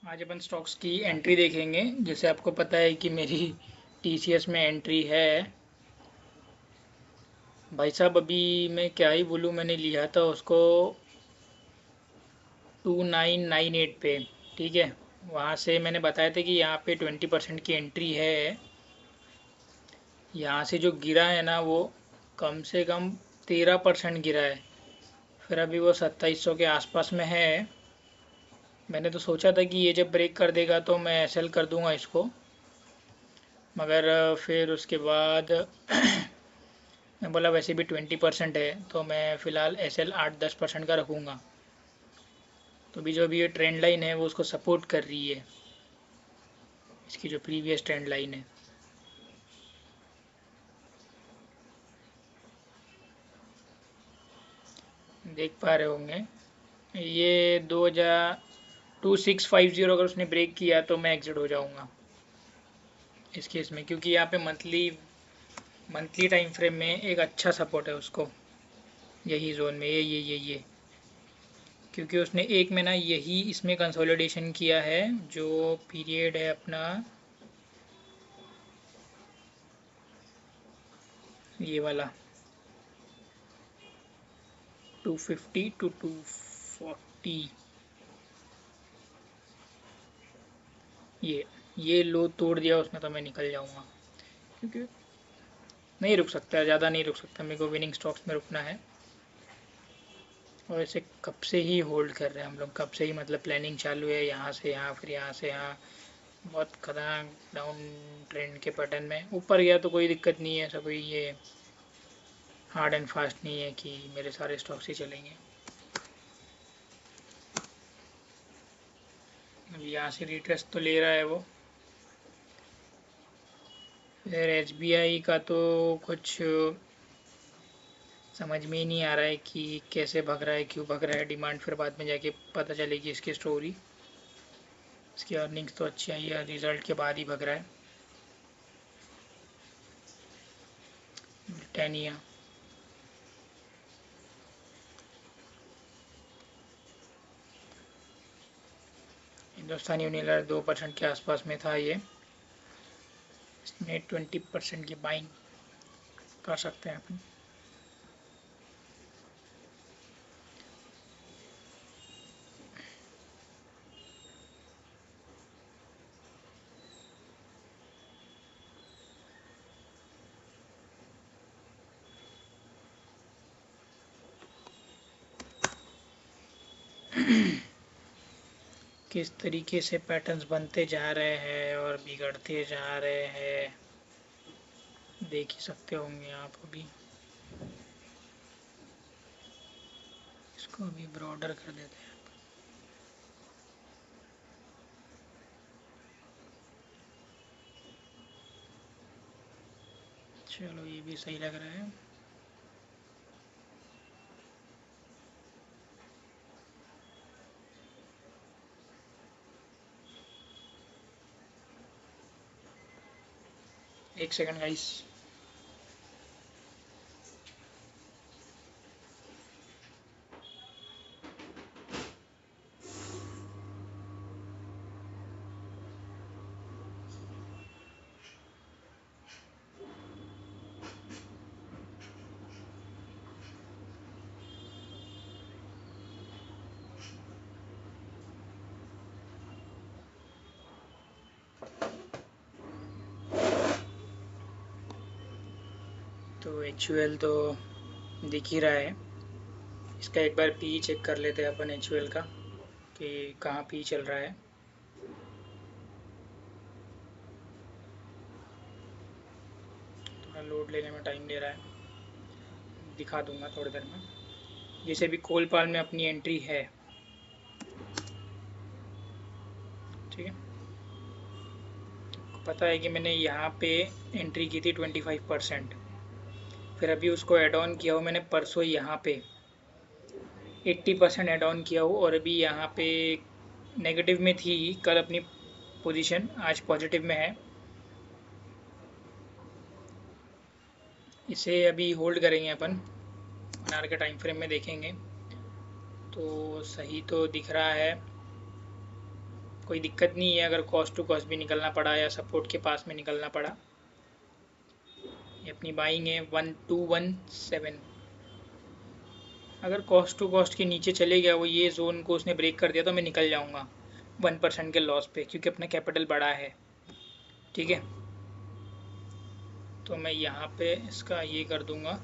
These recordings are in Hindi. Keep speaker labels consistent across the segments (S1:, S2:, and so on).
S1: आज अपन स्टॉक्स की एंट्री देखेंगे। जैसे आपको पता है कि मेरी टीसीएस में एंट्री है। भाई साहब, अभी मैं क्या ही बोलूँ, मैंने लिया था उसको 2998 पे। ठीक है, वहाँ से मैंने बताया था कि यहाँ पे 20% की एंट्री है। यहाँ से जो गिरा है ना, वो कम से कम 13% गिरा है। फिर अभी वो 2700 के आसपास में है। मैंने तो सोचा था कि ये जब ब्रेक कर देगा तो मैं एसएल कर दूंगा इसको, मगर फिर उसके बाद मैं बोला वैसे भी 20% है तो मैं फ़िलहाल एस एल 8-10% का रखूँगा। तो अभी जो भी ये ट्रेंड लाइन है वो उसको सपोर्ट कर रही है, इसकी जो प्रीवियस ट्रेंड लाइन है। देख पा रहे होंगे, ये 2650 अगर उसने ब्रेक किया तो मैं एग्जिट हो जाऊंगा इस केस में, क्योंकि यहाँ पे मंथली मंथली टाइम फ्रेम में एक अच्छा सपोर्ट है उसको, यही जोन में, ये क्योंकि उसने एक महीना यही इसमें कंसोलिडेशन किया है। जो पीरियड है अपना ये वाला 250 टू 240, ये लो तोड़ दिया उसने तो मैं निकल जाऊंगा, क्योंकि नहीं रुक सकता, ज़्यादा नहीं रुक सकता, मेरे को विनिंग स्टॉक्स में रुकना है। और इसे कब से ही होल्ड कर रहे हैं हम लोग, कब से ही, मतलब प्लानिंग चालू है, यहाँ से यहाँ फिर यहाँ से यहाँ। बहुत खतरनाक डाउन ट्रेंड के पैटर्न में ऊपर गया तो कोई दिक्कत नहीं है, ऐसा कोई ये हार्ड एंड फास्ट नहीं है कि मेरे सारे स्टॉक्स ही चलेंगे। अब यहाँ से रिट्रेस तो ले रहा है वो। फिर एसबीआई का तो कुछ समझ में ही नहीं आ रहा है कि कैसे भग रहा है, क्यों भग रहा है। डिमांड फिर बाद में जाके पता चलेगी इसकी स्टोरी। इसकी अर्निंग्स तो अच्छी आई है, रिजल्ट के बाद ही भग रहा है। ब्रिटानिया, हिंदुस्तान यूनिलीवर 2% के आसपास में था ये, इसमें 20% की बाइंग कर सकते हैं अपन। किस तरीके से पैटर्न्स बनते जा रहे हैं और बिगड़ते जा रहे हैं, देख ही सकते होंगे आप। अभी इसको अभी ब्रॉडर कर देते हैं। चलो, ये भी सही लग रहा है। एक सेकंड गाइस। तो एचयूएल तो दिख ही रहा है। इसका एक बार पी चेक कर लेते हैं अपन एचयूएल का, कि कहाँ पी चल रहा है। थोड़ा लोड लेने में टाइम ले रहा है, दिखा दूंगा थोड़ी देर में। जैसे भी कोल पाल में अपनी एंट्री है, ठीक है। पता है कि मैंने यहाँ पे एंट्री की थी 25%। फिर अभी उसको ऐड ऑन किया हो मैंने परसों, यहाँ पे 80% ऐड ऑन किया हो, और अभी यहाँ पे नेगेटिव में थी कल अपनी पोजीशन, आज पॉजिटिव में है। इसे अभी होल्ड करेंगे अपन, 1 आवर के टाइम फ्रेम में देखेंगे तो सही तो दिख रहा है। कोई दिक्कत नहीं है अगर कॉस्ट टू कॉस्ट भी निकलना पड़ा या सपोर्ट के पास में निकलना पड़ा। ये अपनी बाइंग है 1217। अगर कॉस्ट टू कॉस्ट के नीचे चले गया वो, ये जोन को उसने ब्रेक कर दिया, तो मैं निकल जाऊंगा 1% के लॉस पे, क्योंकि अपना कैपिटल बड़ा है। ठीक है, तो मैं यहाँ पे इसका ये कर दूंगा,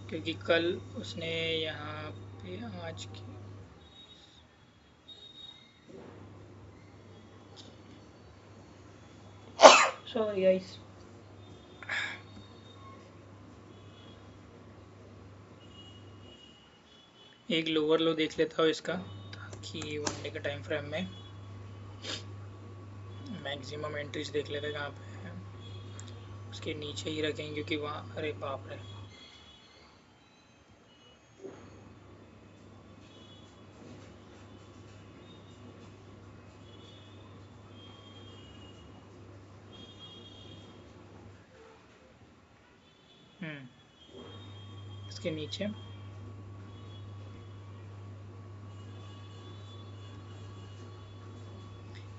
S1: क्योंकि कल उसने यहाँ पे आज की सॉरी गाइस, एक लोअर लो देख लेता हूँ इसका, ताकि वनडे के टाइम फ्रेम में मैक्सिमम एंट्रीज देख लेते कहाँ पे है। उसके नीचे ही रखेंगे क्योंकि वहाँ, अरे बाप रे, इसके नीचे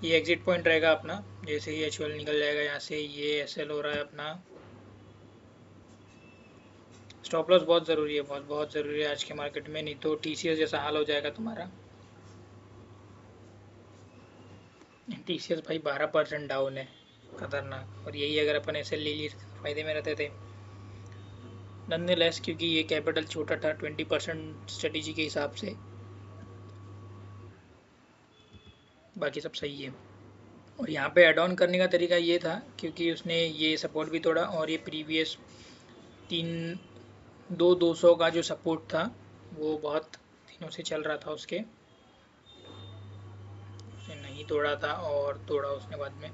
S1: ये एग्जिट पॉइंट रहेगा अपना। जैसे ही एच निकल जाएगा यहाँ से, ये एसएल हो रहा है अपना। स्टॉप लॉस बहुत ज़रूरी है, बहुत बहुत ज़रूरी है आज के मार्केट में, नहीं तो टीसीएस जैसा हाल हो जाएगा तुम्हारा। टीसीएस भाई 12% डाउन है, खतरनाक। और यही अगर अपन एसएल ले लिए तो फायदे में रहते थे। नॉनदलेस क्योंकि ये कैपिटल छोटा था 20% स्ट्रेटेजी के हिसाब से, बाकी सब सही है। और यहाँ पे एड ऑन करने का तरीका ये था, क्योंकि उसने ये सपोर्ट भी तोड़ा, और ये प्रीवियस 200 का जो सपोर्ट था वो बहुत दिनों से चल रहा था उसके, उसने नहीं तोड़ा था और तोड़ा उसने बाद में।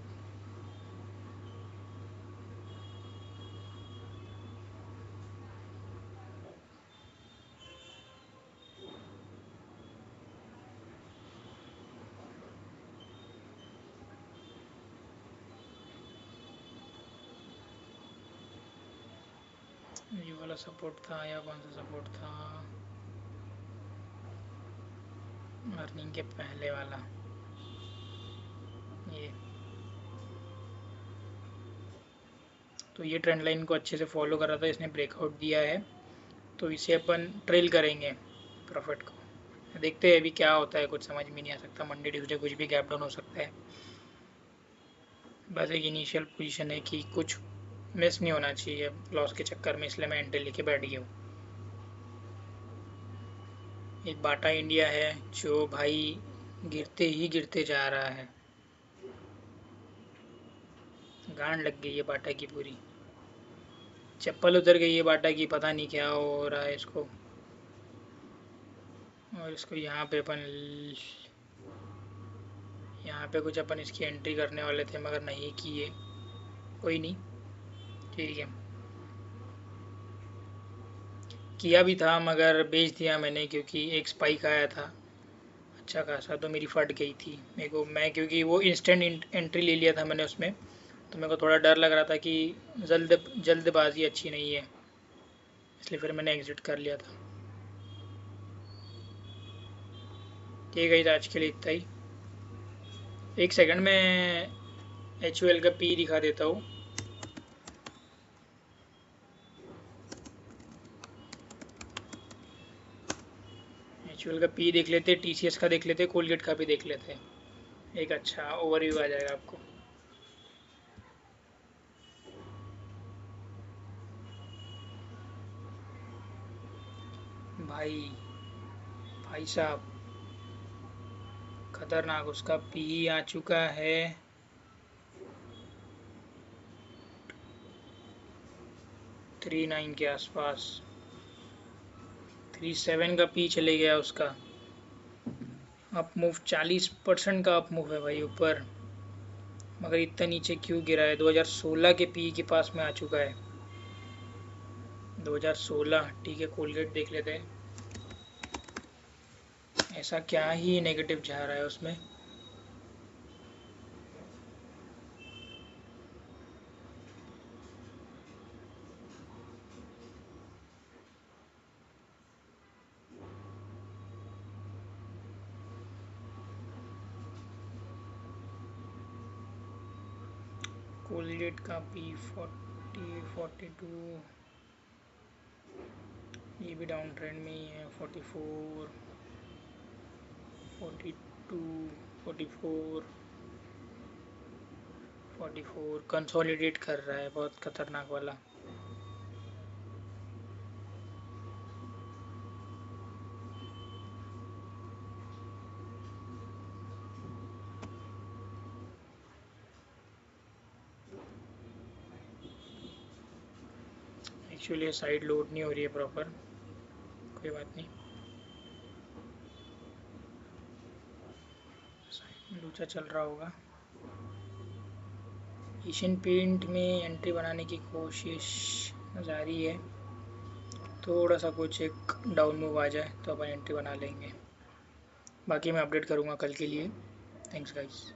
S1: ये वाला सपोर्ट था या कौन सा सपोर्ट था, अर्निंग के पहले वाला, ये। तो ये ट्रेंड लाइन को अच्छे से फॉलो कर रहा था, इसने ब्रेकआउट दिया है, तो इसे अपन ट्रेल करेंगे प्रॉफिट को। देखते हैं अभी क्या होता है, कुछ समझ में नहीं आ सकता। मंडे ट्यूसडे कुछ भी गैप डाउन हो सकता है। बस एक इनिशियल पोजीशन है कि कुछ मिस नहीं होना चाहिए लॉस के चक्कर में, इसलिए मैं एंट्री लेके बैठ गया हूँ। एक बाटा इंडिया है जो भाई गिरते ही गिरते जा रहा है, गांड लग गई है बाटा की पूरी, चप्पल उतर गई है बाटा की, पता नहीं क्या हो रहा है इसको। और इसको यहाँ पे अपन, यहाँ पे कुछ अपन इसकी एंट्री करने वाले थे मगर नहीं किए, कोई नहीं, ठीक है। किया भी था मगर बेच दिया मैंने, क्योंकि एक स्पाइक आया था अच्छा खासा, तो मेरी फट गई थी मेरे को। मैं क्योंकि वो इंस्टेंट एंट्री ले लिया था मैंने उसमें, तो मेरे को थोड़ा डर लग रहा था कि जल्दबाजी अच्छी नहीं है, इसलिए फिर मैंने एग्ज़िट कर लिया था। ठीक है, आज के लिए इतना ही। एक सेकंड में एच का पी दिखा देता हूँ। एच का पी देख लेते, टीसीएस का देख लेते, कोलगेट का भी देख लेते, एक अच्छा ओवरव्यू आ जाएगा आपको। भाई भाई साहब खतरनाक, उसका पी आ चुका है 39 के आसपास, 37 का पी चले गया उसका। अप मूव 40% का अप मूव है भाई ऊपर, मगर इतना नीचे क्यों गिरा है। 2016 के पी के पास में आ चुका है, 2016। ठीक है, कोलगेट देख लेते हैं, ऐसा क्या ही नेगेटिव जा रहा है उसमें। कोलगेट का P40 42, ये भी डाउन ट्रेंड में ही है। 44 42 44 44 कंसोलिडेट कर रहा है, बहुत खतरनाक वाला। एक्चुअली साइड लोड नहीं हो रही है प्रॉपर, कोई बात नहीं, साइड लूचा चल रहा होगा। एशियन पेंट में एंट्री बनाने की कोशिश जारी है, थोड़ा सा कुछ एक डाउन मूव आ जाए तो अपन एंट्री बना लेंगे। बाकी मैं अपडेट करूँगा कल के लिए। Thanks guys.